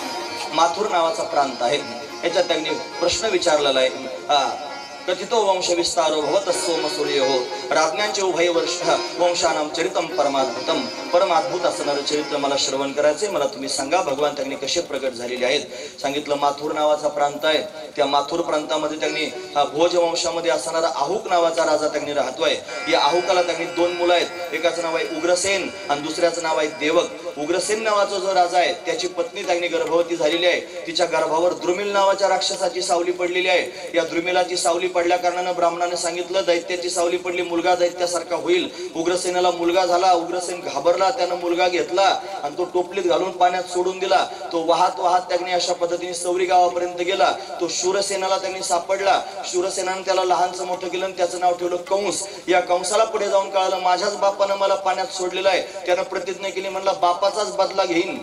माथुर नावाचा प्रांत आहे. याच्यात त्यांनी प्रश्न विचारलेला आहे. कथितो वंश विस्तारो भवत सोम सूर्य हो राज्ञांचे उभय वर्ष वंशानाम चरितम परमाद्भुतम. परमाद्भुत असणारं चरित्र मला श्रवण करायचंय. मला तुम्ही सांगा भगवान त्यांनी कसे प्रगट झालेले आहेत. सांगितलं माथुर नावाचा प्रांत आहे. त्या माथुर प्रांतामध्ये त्यांनी भोज वंशामध्ये असणारा आहुक नावाचा राजा त्यांनी राहतोय. या आहुकाला त्यांनी 2 मुलं आहेत. एकाचं नाव आहे उग्रसेन आणि दुसऱ्याचं नाव आहे देवक. उग्रसेन नावाचा जो राजा आहे त्याची पत्नी त्यांनी गर्भवती झालेली आहे. तिच्या गर्भावर द्रुमिल नावाच्या राक्षसाची सावली पडलेली आहे. या द्रुमिलाची सावली पडल्या कारणानं ब्राह्मणाने सांगितलं दैत्याची सावली पडली, मुलगा दैत्यासारखा होईल. उग्रसेनाला मुलगा झाला. उग्रसेन घाबरला. त्यानं मुलगा घेतला आणि तो टोपलीत घालून पाण्यात सोडून दिला. तो वाहत वाहत त्यांनी अशा पद्धतीने सौरी गावापर्यंत गेला. तो शूरसेनाला त्यांनी सापडला. शूरसेनाने त्याला लहानचं मोठं केलं आणि त्याचं नाव ठेवलं कंस. या कंसाला पुढे जाऊन कळालं माझ्याच बापानं मला पाण्यात सोडलेलं आहे. त्यानं प्रतिज्ञा केली, म्हणला बापाचाच बदला घेईन.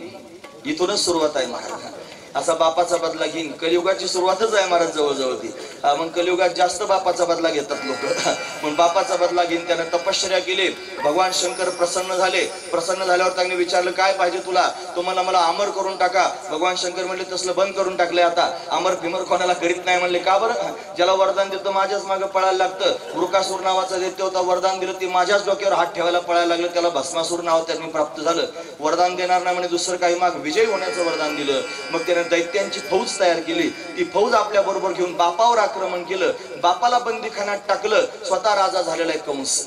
इथूनच सुरुवात आहे महाराज. असा बापाचा बदला घेईन. कलियुगाची सुरुवातच आहे महाराज जवळजवळ ती. मग कलियुगात जास्त बापाचा बदला घेतात लोक. मग बापाचा बदला घेईन. त्यानं तपश्चर्या केली. भगवान शंकर प्रसन्न झाले. प्रसन्न झाल्यावर त्यांनी विचारलं काय पाहिजे तुला? तो मला अमर करून टाका. भगवान शंकर म्हणले तसलं बंद करून टाकलंय आता. अमर फिमर कोणाला करीत नाही म्हणले. का बरं? ज्याला वरदान देतं माझ्याच मागे पळायला लागतं. वृकासूर नावाचा दैत्य होता. वरदान दिलं ती माझ्याच डोक्यावर हात ठेवायला पळायला लागलं. त्याला भस्मासूर नाव त्यांनी प्राप्त झालं. वरदान देणार नाही म्हणे दुसरं काही माग विजय होण्याचं वरदान दिलं. मग त्याने दैत्यांची फौज तयार केली. ती फौज आपल्या बरोबर घेऊन बापावर आक्रमण केलं. बापाला बंदीखान्यात टाकलं. स्वतः राजा झालेला आहे कंस.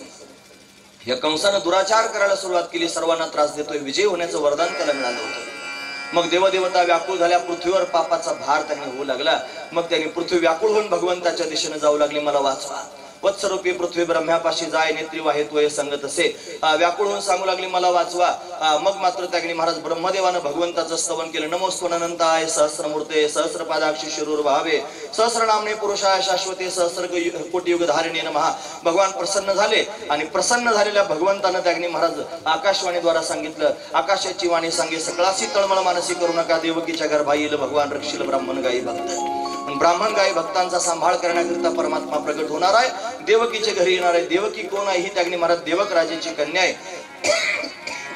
या कंसानं दुराचार करायला सुरुवात केली. सर्वांना त्रास देतोय. विजय होण्याचं वरदान त्याला मिळालं होतं. मग देवदेवता व्याकुळ झाल्या. पृथ्वीवर पापाचा भार त्यांनी होऊ लागला. मग त्यांनी पृथ्वी व्याकुळ होऊन भगवंताच्या दिशेने जाऊ लागली. मला वाचवा. वत्सरूपी पृथ्वी ब्रह्म्यापाशी जाय नेत्री वाहे तोय संगत असे. व्याकुळ होऊन सांगू लागली मला वाचवा. मग मात्र त्याने महाराज ब्रह्मदेवानं भगवंताचं स्तवन केलं. नमोस्तु अनंताय सहस्रमूर्ते सहस्रपादाक्षी शिरूर भावे सहस्रनामने पुरुषाय शाश्वते सहस्र कोटी युग धारिणे नमः. भगवान प्रसन्न झाले आणि प्रसन्न झालेल्या भगवंतानं त्याने महाराज आकाशवाणीद्वारा सांगितलं. आकाशाची वाणी सांगे सकळासी तळमळ मानसी करू नका. देवकीच्या गर्भा येईल भगवान रक्षिल ब्राह्मण गायी भक्त. ब्राह्मण गायी भक्तांचा सांभाळ करण्याकरिता परमात्मा प्रगट होणार आहे. देवकीच्या घरी येणार आहे. देवकी कोण आहे? ही त्यागनी महाराज देवक राजाची कन्या आहे.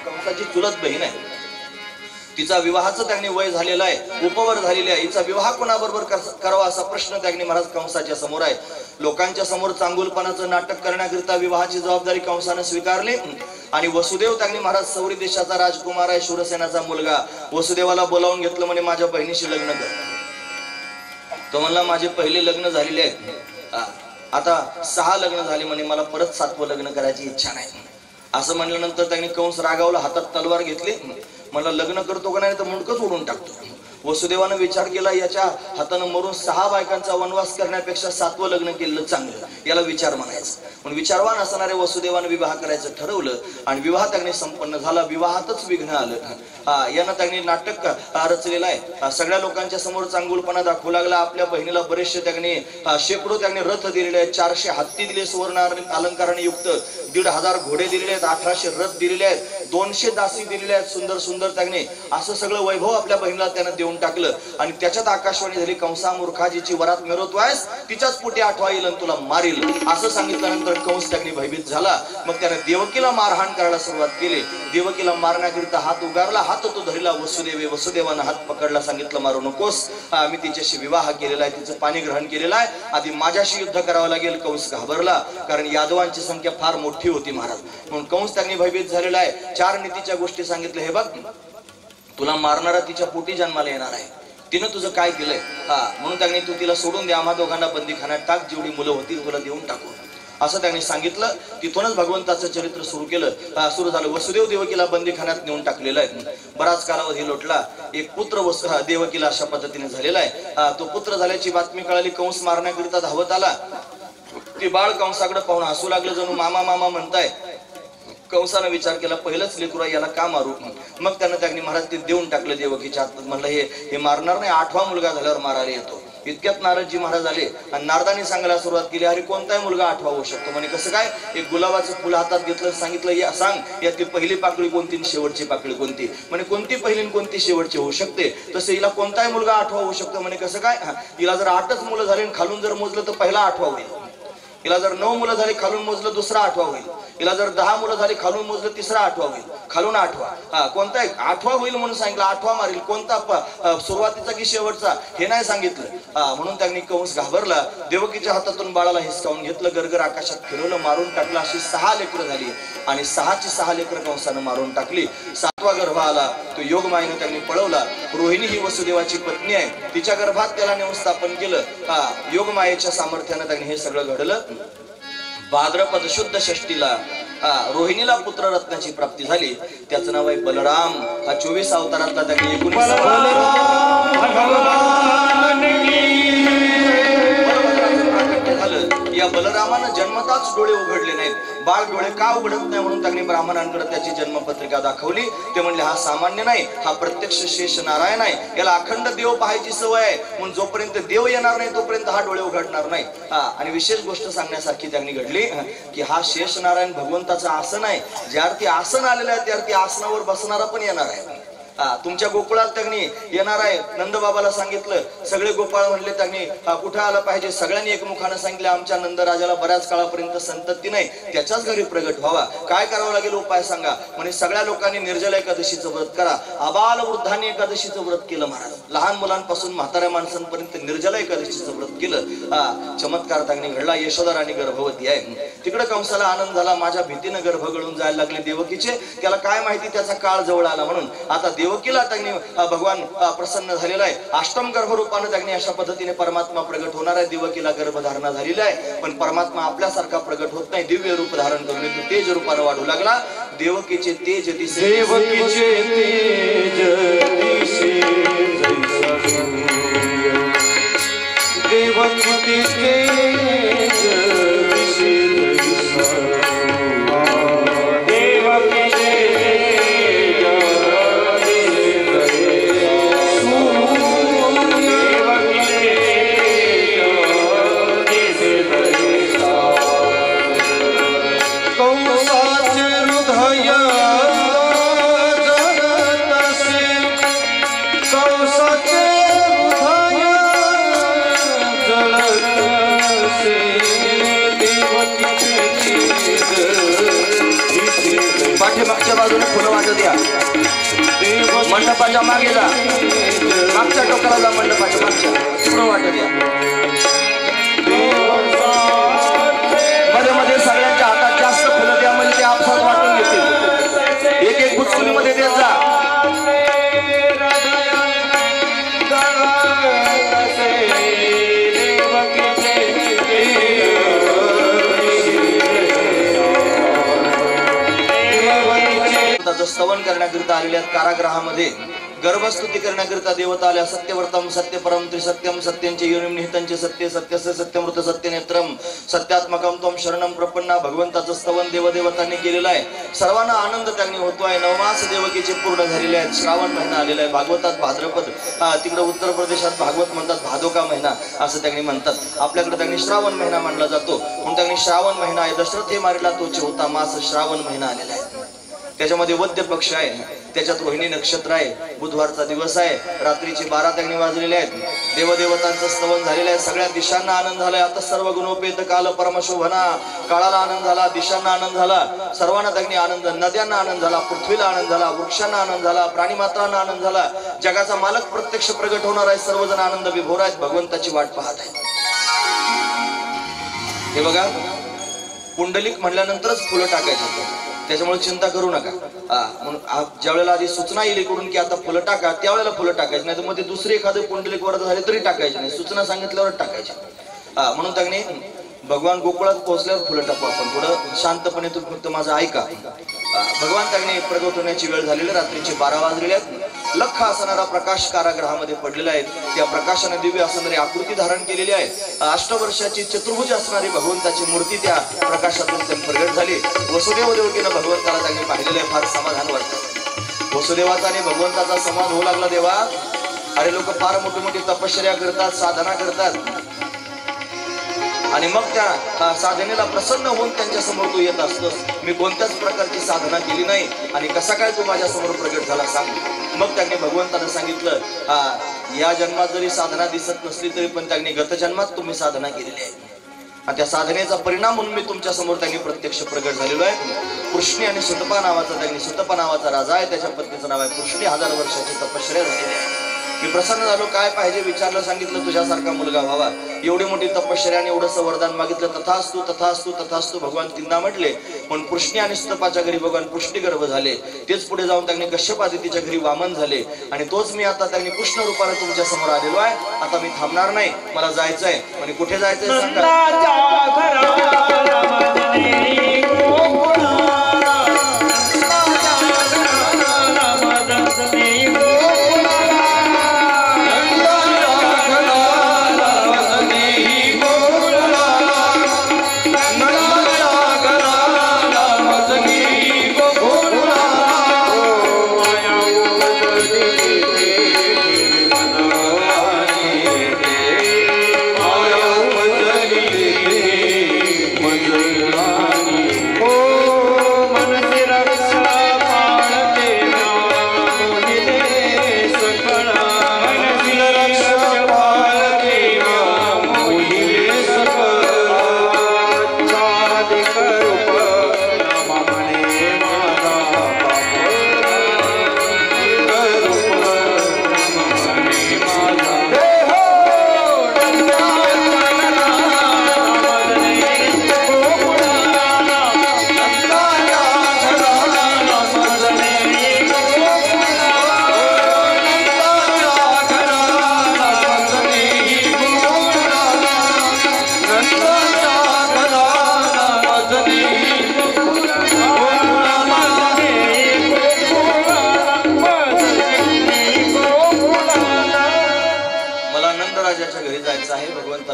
कंसाची चुलत बहीण आहे. तिचा विवाहाचं त्याने वय झालेलं आहे. उपवर झालेली आहे. हिचा विवाह कोणाबरोबर करावा असा प्रश्न त्याने महाराज कंसाच्या समोर आहे. लोकांच्या समोर चांगुलपणाचं नाटक करण्याकरिता विवाहाची जबाबदारी कंसानं स्वीकारली. आणि वसुदेव त्याने महाराज सौरी देशाचा राजकुमार आहे. शूरसेनाचा मुलगा. वसुदेवाला बोलावून घेतलं. म्हणे माझ्या बहिणीशी लग्न कर. तो म्हणला माझे पहिले लग्न झालेले आहेत. आता 6 लग्न झाले म्हणे. मला परत 7वं लग्न करायची इच्छा नाही. असं म्हणल्यानंतर त्यांनी कंस रागावला. हातात तलवार घेतली. म्हणला लग्न करतो का नाही तर मुंडकच ओढून टाकतो. वसुदेवानं विचार केला, याच्या हातानं मरून 6 बायकांचा वनवास करण्यापेक्षा 7वं लग्न केलं चांगलं, याला विचार म्हणायचं. म्हणून विचारवान असणाऱ्या वसुदेवानं विवाह करायचं ठरवलं आणि विवाह त्याने संपन्न झाला. विवाहातच विघ्न आलं. यानं त्यांनी नाटक रचलेलं आहे. सगळ्या लोकांच्या समोर चांगुलपणा दाखवू लागला. आपल्या बहिणीला बरेचसे त्यांनी शेकडो त्यांनी रथ दिलेले आहेत, 400 हत्ती दिले सुवर्ण अलंकाराने युक्त, 1,500 घोडे दिलेले आहेत, 1800 रथ दिलेले आहेत, 200 दासी दिलेले आहेत, सुंदर सुंदर त्यांनी असं सगळं वैभव आपल्या बहिणीला त्यानं देऊन टाकलं. आणि त्याच्यात आकाशवाणी झाली, कंसा मूर्खा जिची वरात मिरवतोयस तिच्याच पोटी 8वा येईल आणि तुला मारील, असं सांगितल्यानंतर कंस त्यांनी भयभीत झाला. मग त्याने देवकीला मारहाण करायला सुरुवात केली. देवकीला मारण्याकरिता हात उगारला, हात तो धरला. वसुदेवानं हात पकडला, सांगितलं मारू नकोस, मी तिच्याशी विवाह केलेला आहे, तिचं पाणी ग्रहण केलेलं आहे, आधी माझ्याशी युद्ध करावं लागेल. कंस घाबरला, कारण यादवांची संख्या फार मोठी होती महाराज. म्हणून कंस त्यांनी भयभीत झालेला आहे. 4 नीतीच्या गोष्टी सांगितल्या. हे बघ, तुला मारणारा तिच्या पोटी जन्माला येणार आहे, तिनं तुझं काय केलंय, म्हणून त्यांनी तू तिला सोडून दे, आम्हा दोघांना बंदीखान्यात टाक, जेवढी मुलं होतील तुला देऊन टाकू, असं त्यांनी सांगितलं. तिथूनच भगवंताचं चरित्र सुरू झालं. वसुदेव देवकीला बंदीखान्यात नेऊन टाकलेलं आहे. बराच कालावधी लोटला. एक पुत्र देवकीला अशा पद्धतीने झालेला आहे. तो पुत्र झाल्याची बातमी कळाली. कंस मारण्याकरिता धावत आला. ते बाळ कंसाकडे पाहून हसू लागलं, जणू मामा मामा म्हणताय. कंसानं विचार केला, पहिलंच लेकरू याला का मारू. मग त्यांनी महाराज ते देऊन टाकलं देवकीच्या हातात. म्हणलं हे मारणार नाही, 8वा मुलगा झाल्यावर मारायला येतो. इतक्यात नारदजी महाराज आले आणि नारदांनी सांगायला सुरुवात केली, अरे कोणताही मुलगा 8वा होऊ शकतो. म्हणे कसं काय. एक गुलाबाचं फुल हातात घेतलं, सांगितलं या सांग यातली पहिली पाकळी कोणती, शेवटची पाकळी कोणती. म्हणे कोणती पहिली आणि कोणती शेवटची होऊ शकते. तसं हिला कोणताही मुलगा 8वा होऊ शकतो. म्हणे कसं काय. हिला जर 8च मुलं झाली खालून जर मोजलं तर पहिला 8वा होईल. हिला जर 9 मुलं झाली खालून मोजलं दुसरा 8वा होईल. हिला जर 10 मुलं झाली खालून मोजलं तिसरा 8वा होईल, खालून 8वा. कोणता 8वा होईल म्हणून सांगितलं. 8वा मारील, कोणता सुरुवातीचा की शेवटचा हे नाही सांगितलं. म्हणून त्यांनी कंस घाबरला. देवकीच्या हातातून बाळाला हिसकावून घेतलं, गरगर आकाशात फिरवलं, मारून टाकलं. अशी 6 लेकरं झाली आणि 6ची 6 लेकरं कंसानं मारून टाकली. 7वा गर्भ आला, तो योगमायेने त्यांनी पळवला. रोहिणी ही वसुदेवाची पत्नी आहे, तिच्या गर्भात त्याला नेऊन स्थापन केलं. योगमायेच्या सामर्थ्यानं त्यांनी हे सगळं घडलं. भाद्रपद शुद्ध षष्टीला रोहिणीला पुत्र रत्नाची प्राप्ती झाली. त्याचं नाव आहे बलराम. हा 24 अवतारातला त्यांनी 19 झालं. या बलरामानं जन्मताच डोळे उघडले नाहीत. बाळ डोळे का उघडत नाही म्हणून त्यांनी ब्राह्मणांकडे त्याची जन्मपत्रिका दाखवली. ते म्हणले हा सामान्य नाही, हा प्रत्यक्ष शेष नारायण आहे, याला अखंड देव पाहायची सवय आहे, म्हणून जोपर्यंत देव येणार नाही तोपर्यंत हा डोळे उघडणार नाही. आणि विशेष गोष्ट सांगण्यासारखी त्यांनी घडली की हा शेष नारायण भगवंताचं आसन आहे. ज्यार्थी आसन आलेलं आहे त्यार्थी आसनावर बसणारा पण येणार आहे. तुमच्या गोकुळात त्यांनी येणार आहे. नंदबाबाला सांगितलं, सगळे गोपाळ म्हणले त्यांनी कुठे आलं पाहिजे. सगळ्यांनी एकमुखानं सांगितलं, आमच्या नंदराजाला बऱ्याच काळापर्यंत संतती नाही, त्याच्याच घरी प्रगट व्हावा. काय करावं लागेल उपाय सांगा. म्हणजे सगळ्या लोकांनी निर्जला एकादशीचं व्रत करा. आबाल वृद्धांनी एकादशीचं व्रत केलं महाराज. लहान मुलांपासून म्हाताऱ्या माणसांपर्यंत निर्जला एकादशीचं व्रत केलं. चमत्कार त्यांनी घडला. यशोदा राणी गर्भवती आहे. तिकडे कंसाला आनंद झाला, माझ्या भीतीनं गर्भ गळून जायला लागले देवकीचे. त्याला काय माहिती त्याचा काळ जवळ आला म्हणून. आता देवकीला त्यांनी भगवान प्रसन्न झालेला आहे. अष्टम गर्भरूपाने त्यांनी अशा पद्धतीने परमात्मा प्रगट होणार आहे. देवकीला गर्भधारणा झालेली आहे, पण परमात्मा आपल्यासारखा प्रगट होत नाही. दिव्य रूप धारण करून तो तेज रूपाने वाढू लागला. देवकीचे तेज दिसे, देवकीचे तेज दिसे, देवकीचे तेज दिसे, पाठीमागच्या बाजूने फुलं वाजत या. मंडपाच्या मागे जा, मागच्या टोकाला जा, मंडपाच्या मागच्या फुलं वाजत या. मध्ये मध्ये सगळ्यांच्या हातात जास्त फुलं द्या, म्हणजे ते आपसात वाटून घेतील. एक एक बुचकुलीमध्ये देत जा. स्तवन करण्याकरिता आलेल्या कारागृहामध्ये गर्भस्तुती करण्याकरिता देवता आल्या. सत्यव्रतम सत्यपरम त्रिसत्यम सत्यांचे योनिम निहितंचे सत्य सत्यस्य सत्यमृत सत्यनेत्रम सत्यात्मकम त्वम शरणम प्रपन्ना. भगवंताचं स्तवन देवदेवतांनी केलेलं आहे. सर्वांना आनंद त्यांनी होतोय. नवमास देवकीचे पूर्ण झालेले आहेत. श्रावण महिना आलेला आहे. भागवतात भाद्रपद, तिकडे उत्तर प्रदेशात भागवत म्हणतात भादोका महिना असं त्यांनी म्हणतात. आपल्याकडे त्यांनी श्रावण महिना मानला जातो म्हणून त्यांनी श्रावण महिना आहे. दशरथ हे मारला तो 4था मास श्रावण महिना आलेला आहे. त्याच्यामध्ये वद्य पक्ष आहे, त्याच्यात रोहिणी नक्षत्र आहे, बुधवारचा दिवस आहे, रात्रीचे 12 त्यांनी वाजलेले आहेत. देवदेवतांचं स्तवन झालेलं आहे. सगळ्या दिशांना आनंद झालाय. आता सर्व गुणोपेत काल परमशोभना. काळाला आनंद झाला, दिशांना आनंद झाला, सर्वांना त्यांनी आनंद, नद्यांना आनंद झाला, पृथ्वीला आनंद झाला, वृक्षांना आनंद झाला, प्राणीमात्रांना आनंद झाला. जगाचा मालक प्रत्यक्ष प्रगट होणार आहे. सर्वजण आनंद विभोर आहेत, भगवंताची वाट पाहत आहेत. हे बघा, पुंडलिक म्हणल्यानंतरच फुलं टाकायचं, त्याच्यामुळे चिंता करू नका. म्हणून ज्या वेळेला आधी सूचना येईल इकडून की आता फुलं टाका, त्यावेळेला फुलं टाकायची नाही. तर मध्ये दुसरे एखादं पुंडलिक वर्ध झाले तरी टाकायचे नाही, सूचना सांगितल्यावर टाकायची. म्हणून त्यांनी भगवान गोकुळात पोहोचल्यावर फुलं टाकू. आपण थोडं शांतपणे तुम्ही फक्त माझं ऐका. भगवान त्यांनी प्रगट होण्याची वेळ झालेली, रात्रीचे 12 वाजलेले आहेत. लख असणारा प्रकाश कारागृहामध्ये पडलेला आहे. त्या प्रकाशाने दिव्य असणारी आकृती धारण केलेली आहे. 8 वर्षाची चतुर्भुज असणारी भगवंताची मूर्ती त्या प्रकाशातून त्यांनी प्रगट झाली. वसुदेव देवकीनं भगवंताला त्यांनी पाहिलेलं आहे. फार समाधान वाटतं. वसुदेवाचा आणि भगवंताचा संवाद होऊ लागला. देवा, अरे लोक फार मोठी मोठी तपश्चर्या करतात, साधना करतात, आणि मग त्या साधनेला प्रसन्न होऊन त्यांच्या समोर तू येत असतोस. मी कोणत्याच प्रकारची साधना केली नाही आणि कसा काय तू माझ्या समोर प्रगट झाला सांग. मग त्यांनी भगवंतानं सांगितलं, या जन्मात जरी साधना दिसत नसली तरी पण त्यांनी गत जन्मात तुम्ही साधना केलेली आहे आणि त्या साधनेचा परिणाम म्हणून मी तुमच्या समोर त्यांनी प्रत्यक्ष प्रगट झालेलो आहे. कृष्णी आणि सुतपा नावाचा, त्यांनी सुतपा नावाचा राजा आहे, त्याच्या पत्नीचं नाव आहे कृष्णी. 1000 वर्षाची तपश्चर्या झालेली आहे. मी प्रसन्न झालो. काय पाहिजे विचारलं, सांगितलं तुझ्यासारखा मुलगा व्हावा. एवढी मोठी तपश्चर्या आणि एवढंसं वरदान मागितलं. तथास्तु तथास्तु तथास्तु भगवान तीनदा म्हटले. पण कृष्णी आणि सुतपाच्या घरी भगवान पुष्टिगर्भ झाले. तेच पुढे जाऊन त्यांनी कश्यप आदितीच्या घरी वामन झाले आणि तोच मी आता त्यांनी कृष्ण रूपाने तुमच्या समोर आलेलो आहे. आता मी थांबणार नाही, मला जायचंय. आणि कुठे जायचंय सांगा.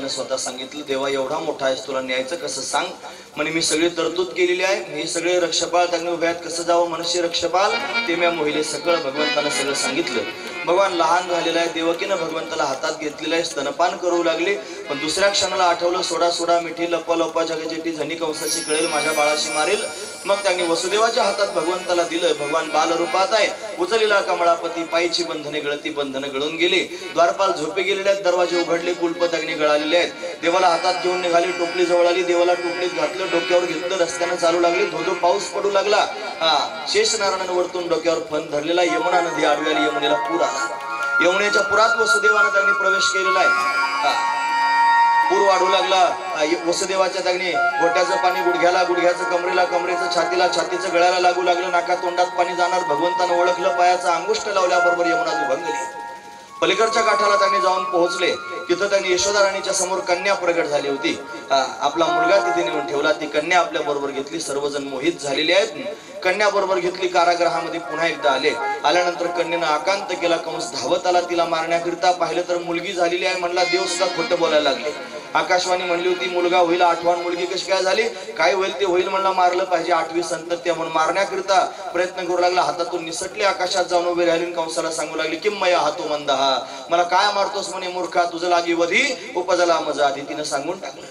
स्वतः सांगितलं, देवा एवढा मोठा आहेस, तुला न्यायचं कसं सांग. म्हणे मी सगळी तरतूद केलेली आहे. हे सगळे रक्षपाल त्यांनी उभ्यात, कसं जावं मनुष्य रक्षपाल ते म्या मोहिले सगळं भगवंतानं सगळं सांगितलं. भगवान लहान झालेला आहे. देवकीनं भगवंताला हातात घेतलेलं आहे. स्तनपान करू लागले. पण दुसऱ्या क्षणाला आठवलं, सोडा सोडा मिठी लपा लपा जगजेटी झनी कंसाची कळेल, माझ्या बाळाशी मारेल. मग त्यांनी वसुदेवाच्या हातात भगवंताला दिलं. भगवान बालरूपात आहे. उचलेला कमळापती, पायची बंधने गळती, बंधनं गळून गेली. द्वारपाल झोपे गेलेले आहेत. दरवाजे उघडले, कुलप त्यांनी गळालेले आहेत. देवाला हातात घेऊन निघाली. टोपली जवळ आली. देवाला टोपलीत घातलं, डोक्यावर घेतलं. रस्त्यानं चालू लागले. धोधो पाऊस पडू लागला. शेषनारायण वरतून डोक्यावर फण धरलेला. यमुना नदी आडवी आली. यमुनेला पूर आला. यमुनेच्या पुरात वसुदेवानं त्यांनी प्रवेश केलेला आहे. पूर वाढू लागला. वसुदेवाच्या त्यांनी घोट्याचं पाणी गुडघ्याला, गुडघ्याचं कमरेला, कमरेचं छातीला, छातीचं गळ्याला लागू लागलं. नाका तोंडात पाणी जाणार. भगवंतानं ओळखलं. पायाचा अंगुष्ठ लावल्याबरोबर यमुना दुभंगली. पलीकडच्या काठाला त्यांनी जाऊन पोहोचले. तिथं त्यांनी यशोदा राणीच्या समोर कन्या प्रगट झाली होती. आपला मुलगा तिथे नेऊन ठेवला. ती कन्या आपल्या बरोबर घेतली. सर्वजण मोहित झालेले आहेत. कन्या बरोबर घेतली. कारागृहामध्ये पुन्हा एकदा आले. आल्यानंतर कन्येनं आकांत केला. कंस धावत आला तिला मारण्याकरिता. पाहिलं तर मुलगी झालेली आहे. म्हणला देव सुद्धा खोटं बोलायला लागले. आकाशवाणी म्हणली होती मुलगा होईल. आठवण मुलगी कशी काय झाली? काय होईल ते होईल म्हणला. मारलं पाहिजे. 8वी संतत्या म्हणून मारण्याकरिता प्रयत्न करू लागला. हातातून निसटले. आकाशात जाऊन उभे राहिले. कंसाला सांगू लागले किंमया हातो मंदहा, मला काय मारतोस म्हणे मूर्खा, तुझं लागी वधी उपजला मजा आधी. तिनं सांगून टाकलं.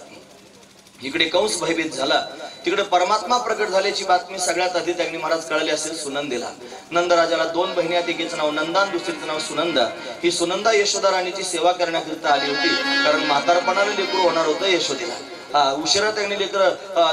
इकडे कंस भयभीत झाला. तिकडे परमात्मा प्रकट झाल्याची बातमी सगळ्यात आधी त्यांनी महाराज कळली असेल सुनंदेला. नंदराजाला 2 बहिणी आहेत. एकीचं नाव नंदा आणि दुसरीचं नाव सुनंदा. ही सुनंदा यशोदा राणीची सेवा करण्याकरिता आली होती. कारण म्हातारपणाला लेकरू होणार होतं यशोदेला. उशिरा त्यांनी लेकर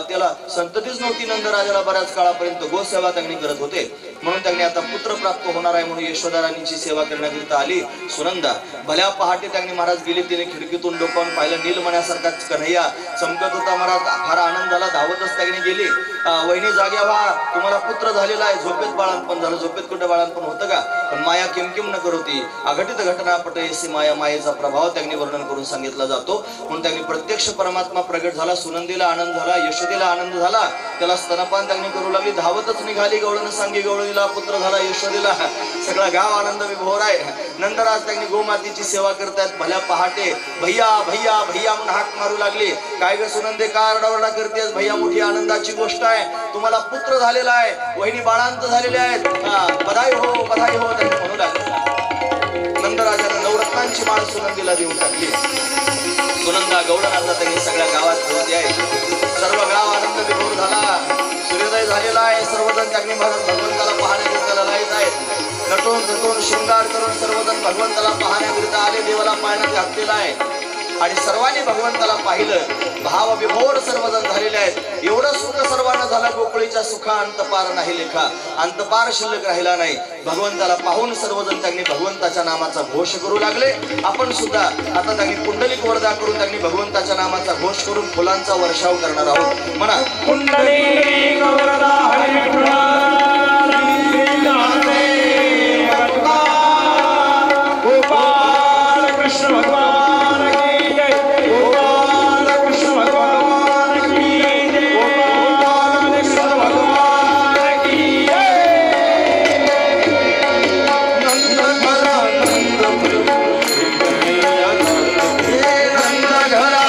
त्याला संततीच नव्हती. नंदराजाला बऱ्याच काळापर्यंत गोसेवा त्यांनी करत होते. म्हणून त्यांनी आता पुत्र प्राप्त होणार आहे म्हणून यशोदा राणीची सेवा करण्याकरिता आली सुनंदा. भल्या पहाटे त्यांनी महाराज गेले. तिने खिडकीतून डोकावून पाहिलं. नीलमण्यासारखा कन्हैया चमकत होता. महाराज फार आनंद झाला. धावतच त्यांनी गेली. वहिनी जाग्या व्हा, तुम्हाला पुत्र झालेला आहे. झोपेत बाळांपण झालं. झोपेत कुठं बाळांपण होतं का? पण माया किमकिम न करती अघटित घटना पटयसी माया. मायेचा प्रभाव त्यांनी वर्णन करून सांगितला जातो. म्हणून त्यांनी प्रत्यक्ष परमात्मा प्रगट झाला. सुनंदीला आनंद झाला. यशोदेला आनंद झाला. त्याला स्तनपान त्यांनी करू लागली. धावतच निघाली. गवळण सांगी गवळणीला पुत्र झाला यशोदेला. सगळा गाव आनंद विभोर आहे. नंदराज त्यांनी गोमातेची सेवा करतायत. भल्या पहाटे भैया भैया भैया म्हणून हाक मारू लागली. काय ग सुनंदे का आरडाओरडा करतेस? भैया मोठी आनंदाची गोष्ट आहे. तुम्हाला पुत्र झालेला आहे. वहिनी बाळांत झालेले आहेत. बधाई हो बधाई हो त्यांनी म्हणू लागले. नंदराजाने नवरत्नांची माळ सुनंदीला देऊन टाकली. सुनंदा गौडनाचा त्यांनी सगळ्या गावात ठेवली आहे. सर्व गाव आनंद विभोर झाला. सूर्योदय झालेला आहे. सर्वजण त्यांनी भगवंताला पाहण्याकरिता लढाईत आहेत. नटून नटून शृंगार करून सर्वजण भगवंताला पाहण्याकरिता आले. देवाला पाहण्यात घातलेला आहे आणि सर्वांनी भगवंताला पाहिलं. भाव विभोर सर्वजण झालेले आहेत. एवढं सुख सर्वांना झालं. गोकुळीच्या सुखा अंतपार नाही लेखा. अंतपार शिल्लक राहिला नाही. भगवंताला पाहून सर्वजण त्यांनी भगवंताच्या नामाचा घोष करू लागले. आपण सुद्धा आता त्यांनी पुंडलिक वरदा करून त्यांनी भगवंताच्या नामाचा घोष करून फुलांचा वर्षाव करणार आहोत. म्हणा पुंडलिक वरदा हरी गोपाल कृष्ण भगवान की जय. गोपाल कृष्ण भगवान की जय. गोपाल कृष्ण भगवान की जय. नंद घरा नंद प्रभु नंद घरा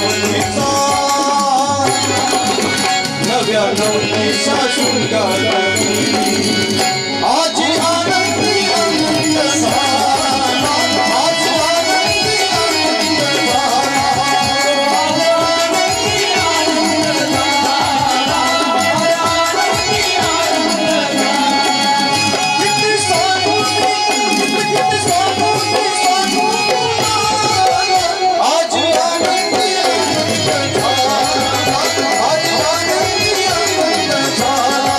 नोंदीचा नव्या नोंदीचा शृंगार आज आनंदी आनंद झाला आज आनंदी आनंद किती सांगू किती सांगू आज आनंदी आनंद झाला आज आनंदी आनंद झाला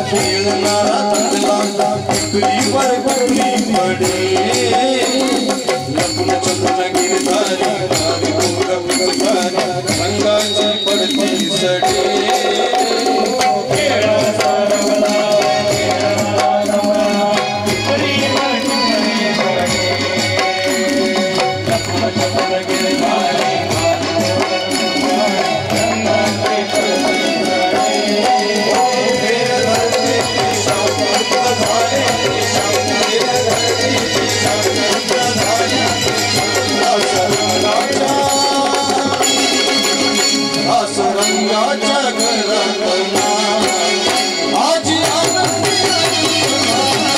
खेळणारा चांगला टिकलीवर कुठली पडे लपून छपून गिरधारी नारी गोर पिचकारी रंगाची पडती सडे रंगाच्या घरात आज आनंदी आज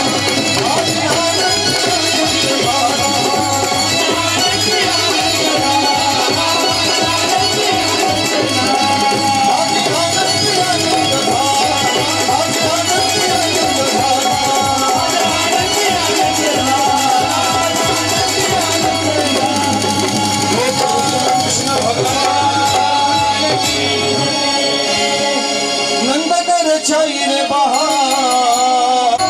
कृष्ण भगवान नंदकर छाईर बहार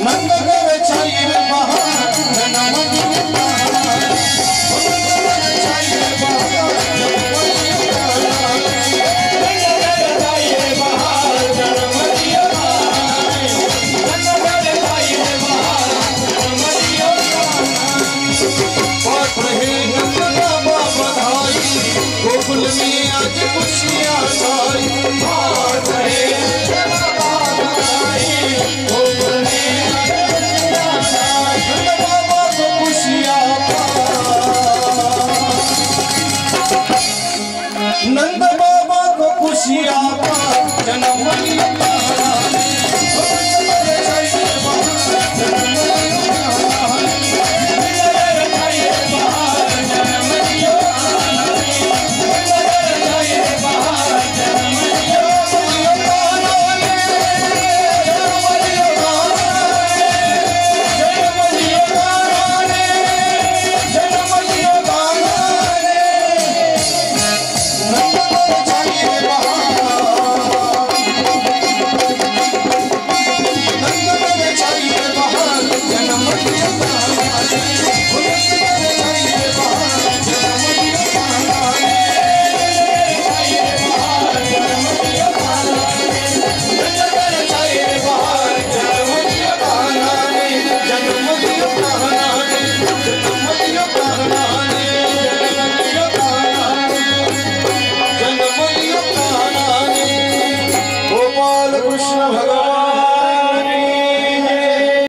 नंदकर छाईर